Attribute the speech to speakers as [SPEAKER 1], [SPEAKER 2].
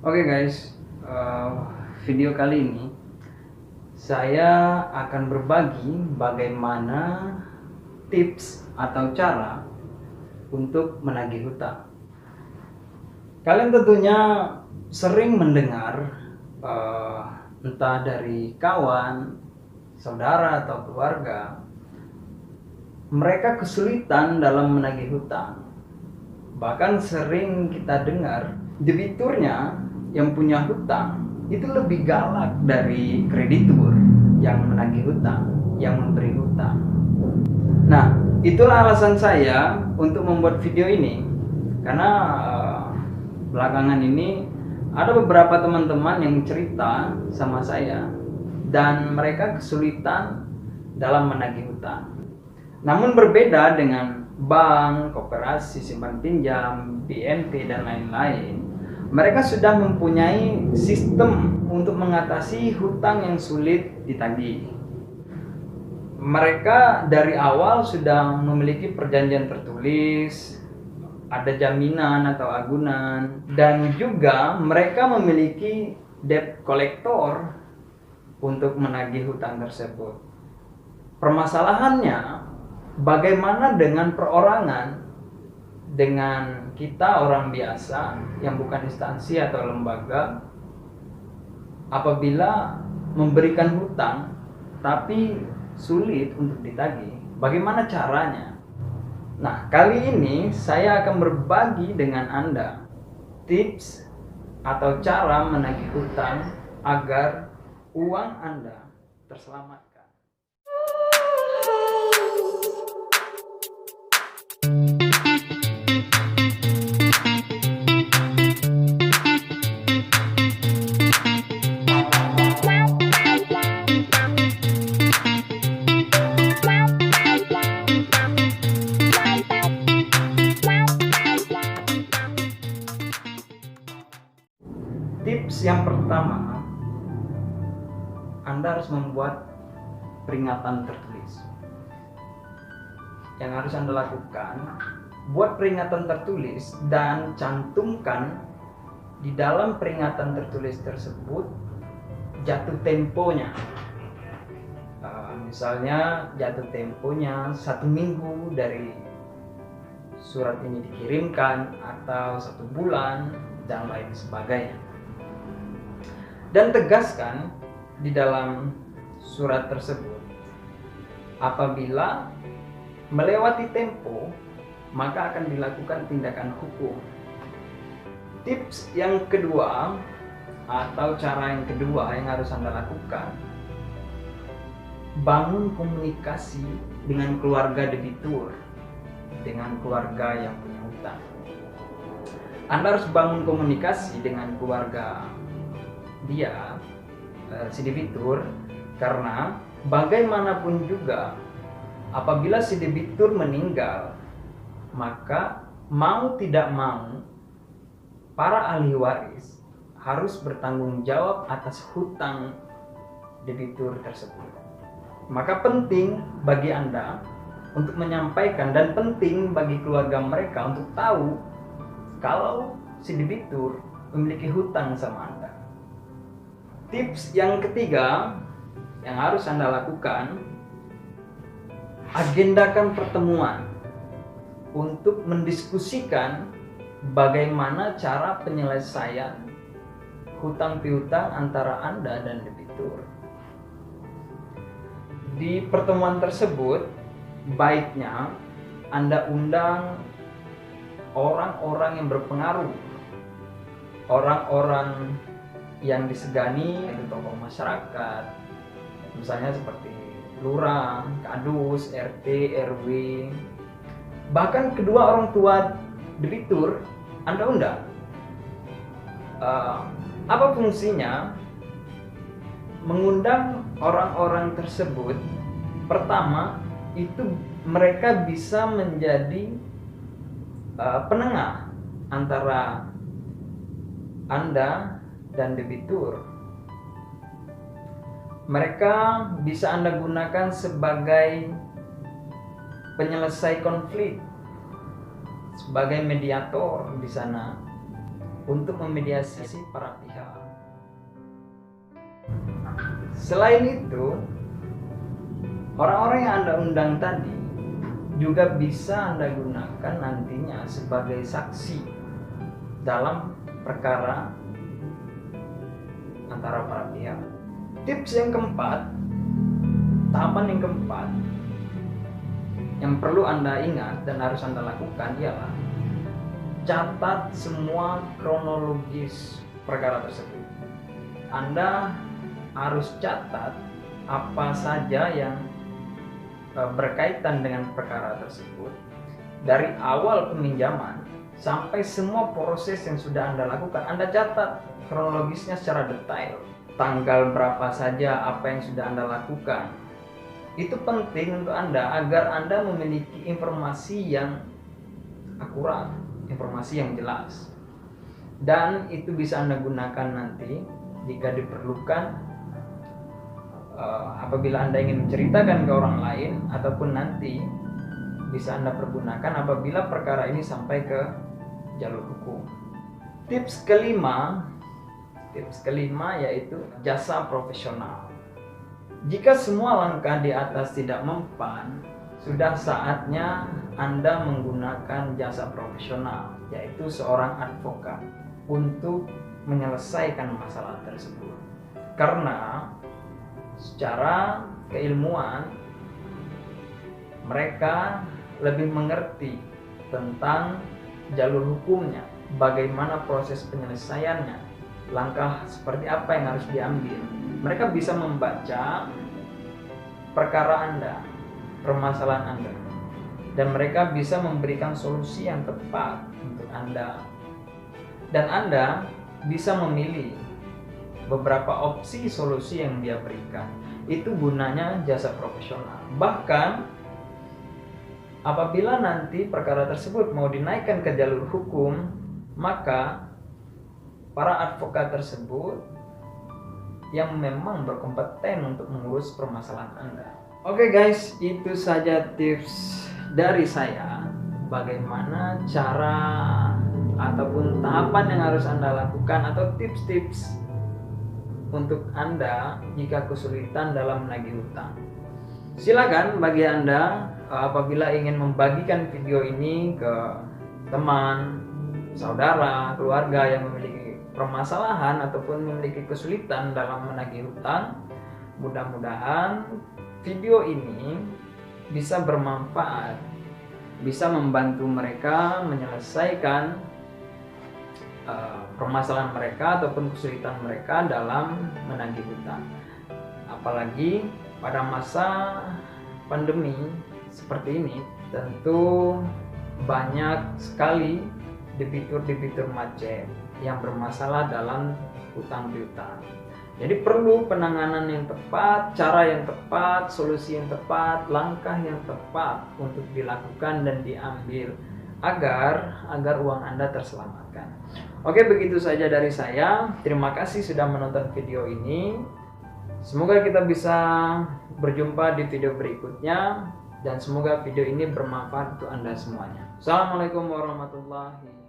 [SPEAKER 1] Oke guys, video kali ini saya akan berbagi bagaimana tips atau cara untuk menagih hutang. Kalian tentunya sering mendengar entah dari kawan, saudara atau keluarga, mereka kesulitan dalam menagih hutang. Bahkan sering kita dengar debiturnya yang punya hutang itu lebih galak dari kreditur yang menagih hutang, yang memberi hutang. Nah, itulah alasan saya untuk membuat video ini, karena belakangan ini ada beberapa teman-teman yang cerita sama saya dan mereka kesulitan dalam menagih hutang. Namun berbeda dengan bank, koperasi, simpan pinjam, BNP dan lain-lain, mereka sudah mempunyai sistem untuk mengatasi hutang yang sulit ditagih. Mereka dari awal sudah memiliki perjanjian tertulis, ada jaminan atau agunan, dan juga mereka memiliki debt collector untuk menagih hutang tersebut. Permasalahannya, bagaimana dengan perorangan, dengan kita orang biasa yang bukan instansi atau lembaga, apabila memberikan hutang tapi sulit untuk ditagih, bagaimana caranya? Nah, kali ini saya akan berbagi dengan Anda tips atau cara menagih hutang agar uang Anda terselamatkan. Tips yang pertama, Anda harus membuat peringatan tertulis. Yang harus Anda lakukan, buat peringatan tertulis dan cantumkan di dalam peringatan tertulis tersebut jatuh temponya. Misalnya jatuh temponya 1 minggu dari surat ini dikirimkan, atau 1 bulan, dan lain sebagainya. Dan tegaskan di dalam surat tersebut, apabila melewati tempo, maka akan dilakukan tindakan hukum. Tips yang kedua atau cara yang kedua yang harus Anda lakukan, bangun komunikasi dengan keluarga debitur, dengan keluarga yang punya hutang. Anda harus bangun komunikasi dengan keluarga dia, si debitur, karena bagaimanapun juga apabila si debitur meninggal, maka mau tidak mau para ahli waris harus bertanggung jawab atas hutang debitur tersebut. Maka penting bagi Anda untuk menyampaikan, dan penting bagi keluarga mereka untuk tahu kalau si debitur memiliki hutang sama Anda. Tips yang ketiga yang harus Anda lakukan, agendakan pertemuan untuk mendiskusikan bagaimana cara penyelesaian hutang piutang antara Anda dan debitur. Di pertemuan tersebut, baiknya Anda undang orang-orang yang berpengaruh, orang-orang yang disegani, itu tokoh masyarakat, misalnya seperti lurah, kadus, RT, RW, bahkan kedua orang tua debitur Anda undang. Apa fungsinya mengundang orang-orang tersebut? Pertama, itu mereka bisa menjadi penengah antara Anda dan debitur. Mereka bisa Anda gunakan sebagai penyelesai konflik, sebagai mediator di sana untuk memediasi para pihak. Selain itu, orang-orang yang Anda undang tadi juga bisa Anda gunakan nantinya sebagai saksi dalam perkara antara para pihak. Tips yang keempat, tahapan yang keempat yang perlu Anda ingat dan harus Anda lakukan ialah catat semua kronologis perkara tersebut. Anda harus catat apa saja yang berkaitan dengan perkara tersebut dari awal peminjaman sampai semua proses yang sudah Anda lakukan. Anda catat kronologisnya secara detail, tanggal berapa saja apa yang sudah Anda lakukan. Itu penting untuk Anda agar Anda memiliki informasi yang akurat, informasi yang jelas, dan itu bisa Anda gunakan nanti jika diperlukan apabila Anda ingin menceritakan ke orang lain, ataupun nanti bisa Anda pergunakan apabila perkara ini sampai ke jalur hukum. Tips kelima yaitu jasa profesional. Jika semua langkah di atas tidak mempan, sudah saatnya Anda menggunakan jasa profesional, yaitu seorang advokat, untuk menyelesaikan masalah tersebut. Karena secara keilmuan mereka lebih mengerti tentang jalur hukumnya, bagaimana proses penyelesaiannya, langkah seperti apa yang harus diambil. Mereka bisa membaca perkara Anda, permasalahan Anda, dan mereka bisa memberikan solusi yang tepat untuk Anda. Dan Anda bisa memilih beberapa opsi solusi yang dia berikan. Itu gunanya jasa profesional. Bahkan apabila nanti perkara tersebut mau dinaikkan ke jalur hukum, maka para advokat tersebut yang memang berkompeten untuk mengurus permasalahan Anda. Oke guys, itu saja tips dari saya bagaimana cara ataupun tahapan yang harus Anda lakukan, atau tips-tips untuk Anda jika kesulitan dalam menagih hutang. Silakan bagi Anda apabila ingin membagikan video ini ke teman, saudara, keluarga yang memiliki permasalahan ataupun memiliki kesulitan dalam menagih hutang, mudah-mudahan video ini bisa bermanfaat, bisa membantu mereka menyelesaikan permasalahan mereka ataupun kesulitan mereka dalam menagih hutang. Apalagi pada masa pandemi seperti ini, tentu banyak sekali debitur-debitur macet yang bermasalah dalam hutang piutang. Jadi perlu penanganan yang tepat, cara yang tepat, solusi yang tepat, langkah yang tepat untuk dilakukan dan diambil agar uang Anda terselamatkan. Oke, begitu saja dari saya. Terima kasih sudah menonton video ini. Semoga kita bisa berjumpa di video berikutnya, dan semoga video ini bermanfaat untuk Anda semuanya. Assalamualaikum warahmatullahi wabarakatuh.